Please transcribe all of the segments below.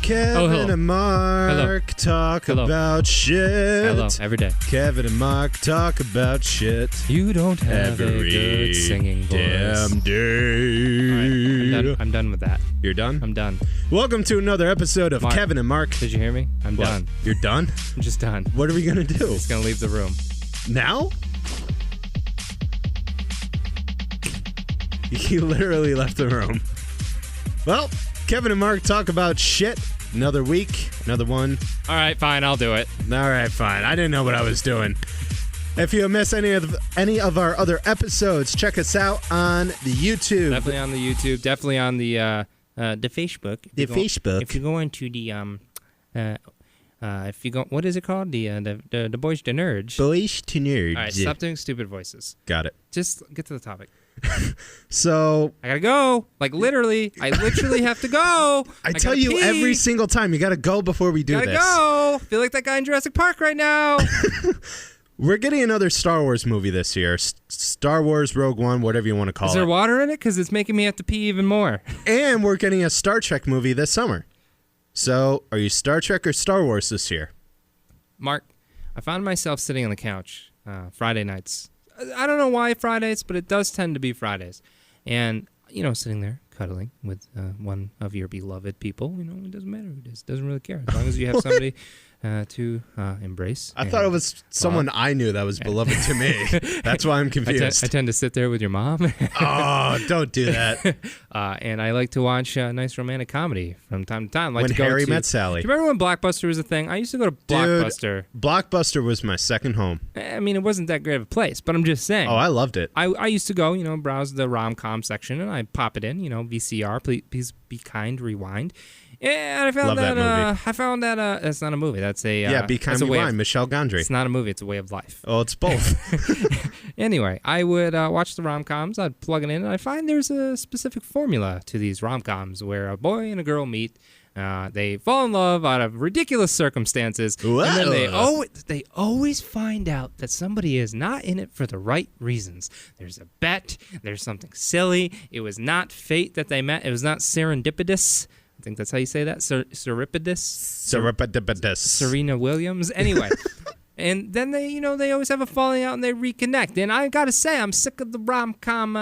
Kevin and Mark talk about shit. Hello, every day. Kevin and Mark talk about shit. You don't have a good singing voice. Damn day. All right, I'm done with that. You're done? I'm done. Welcome to another episode of Mark, Kevin and Mark. Did you hear me? I'm done. You're done? I'm just done. What are we going to do? I'm just going to leave the room. Now? You literally left the room. Well, Kevin and Mark talk about shit. Another week, another one. All right, fine, I'll do it. All right, fine. I didn't know what I was doing. If you missed any of our other episodes, check us out on the YouTube. Definitely on the YouTube. Definitely on the Facebook. Facebook. If you go into the if you go, what is it called? The Boys to Nerds. Boys to Nerds. All right, stop doing stupid voices. Got it. Just get to the topic. So I gotta go. Like literally, I literally have to go. I tell you pee. every single time, you gotta go before we do Gotta this. go. Feel like that guy in Jurassic Park right now. We're getting another Star Wars movie this year. Star Wars Rogue One, whatever you want to call it. Is there water in it? Because it's making me have to pee even more. And we're getting a Star Trek movie this summer. So, are you Star Trek or Star Wars this year? Mark, I found myself sitting on the couch Friday nights. I don't know why Fridays, but it does tend to be Fridays. And, you know, sitting there cuddling with one of your beloved people, you know, it doesn't matter who it is. It doesn't really care. As long as you have somebody to embrace. I thought it was someone I knew that was beloved to me. That's why I'm confused. I tend to sit there with your mom. Oh, don't do that. And I like to watch nice romantic comedy from time to time. When Harry Met Sally. Do you remember when Blockbuster was a thing? I used to go to Blockbuster. Dude, Blockbuster was my second home. I mean, it wasn't that great of a place, but I'm just saying. Oh, I loved it. I used to go, you know, browse the rom-com section, and I pop it in, you know, VCR, please be kind, rewind. And I found that movie. I found that that's not a movie. That's a Be Kind, Rewind, Michel Gondry. It's not a movie. It's a way of life. Oh, it's both. Anyway, I would watch the rom-coms. I'd plug it in, and I find there's a specific formula to these rom-coms where a boy and a girl meet. They fall in love out of ridiculous circumstances, Whoa. and then they always find out that somebody is not in it for the right reasons. There's a bet. There's something silly. It was not fate that they met. It was not serendipitous. I think that's how you say that. Serendipitous. Serena Williams. Anyway. And then they always have a falling out and they reconnect. And I got to say, I'm sick of the rom-com,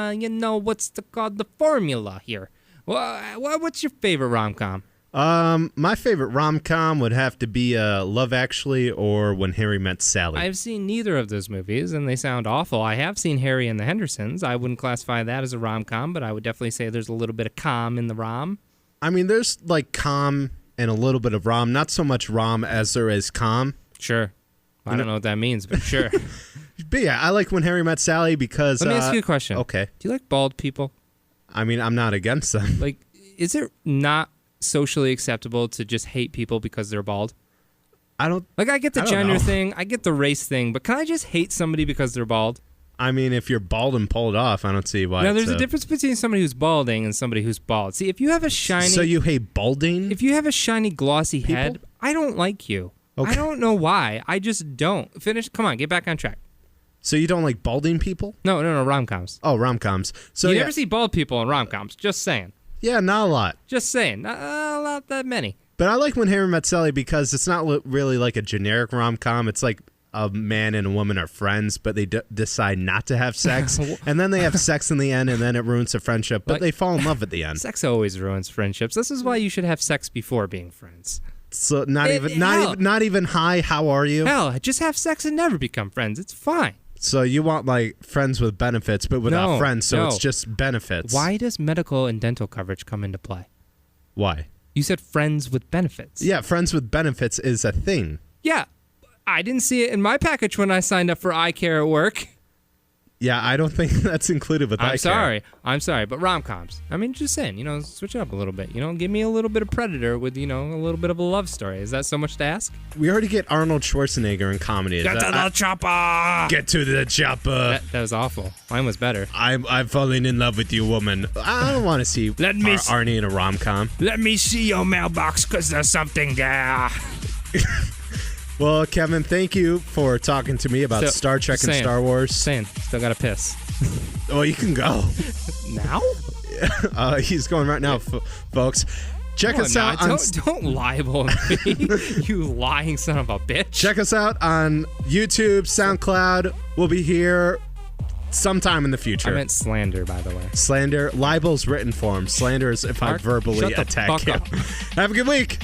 called the formula here. Well, what's your favorite rom-com? My favorite rom-com would have to be Love Actually or When Harry Met Sally. I've seen neither of those movies, and they sound awful. I have seen Harry and the Hendersons. I wouldn't classify that as a rom-com, but I would definitely say there's a little bit of com in the rom. I mean, there's like com and a little bit of rom. Not so much rom as there is com. Sure. I don't know what that means, but sure. But yeah, I like When Harry Met Sally because... Let me ask you a question. Okay. Do you like bald people? I mean, I'm not against them. Like, is it not socially acceptable to just hate people because they're bald? I don't... Like, I get the gender thing, I get the race thing, but can I just hate somebody because they're bald? I mean, if you're bald and pulled off, I don't see why. Now, there's a difference between somebody who's balding and somebody who's bald. See, if you have a shiny... So you hate balding? If you have a shiny, glossy head, I don't like you. Okay. I don't know why. I just don't. Finish. Come on, get back on track. So you don't like balding people? No, rom-coms. Oh, rom-coms. So you never see bald people in rom-coms. Just saying. Yeah, not a lot. Just saying. Not that many. But I like When Harry Met Sally because it's not really like a generic rom-com. It's like a man and a woman are friends, but they decide not to have sex. And then they have sex in the end, and then it ruins the friendship. But they fall in love at the end. Sex always ruins friendships. This is why you should have sex before being friends. So not even hi, how are you? Hell, just have sex and never become friends. It's fine. So you want like friends with benefits, but without friends, so it's just benefits. Why does medical and dental coverage come into play? Why? You said friends with benefits. Yeah, friends with benefits is a thing. Yeah, I didn't see it in my package when I signed up for eye care at work. Yeah, I don't think that's included with eye care. I'm sorry, but rom-coms. I mean, just saying, switch it up a little bit. Give me a little bit of Predator with, a little bit of a love story. Is that so much to ask? We already get Arnold Schwarzenegger in comedy. Get to the chopper! Get to the chopper! That was awful. Mine was better. I'm falling in love with you, woman. I don't want to see Arnie in a rom-com. Let me see your mailbox, because there's something there. Well, Kevin, thank you for talking to me about So, Star Trek and saying. Star Wars. Still gotta piss. Well, you can go. Now? He's going right now, folks. Check Come us on out now, on don't libel me, you lying son of a bitch. check us out on YouTube, SoundCloud. We'll be here sometime in the future. I meant slander, by the way. Slander, libel's written form. Slander is if I Mark, verbally shut the attack fuck you. up. Have a good week.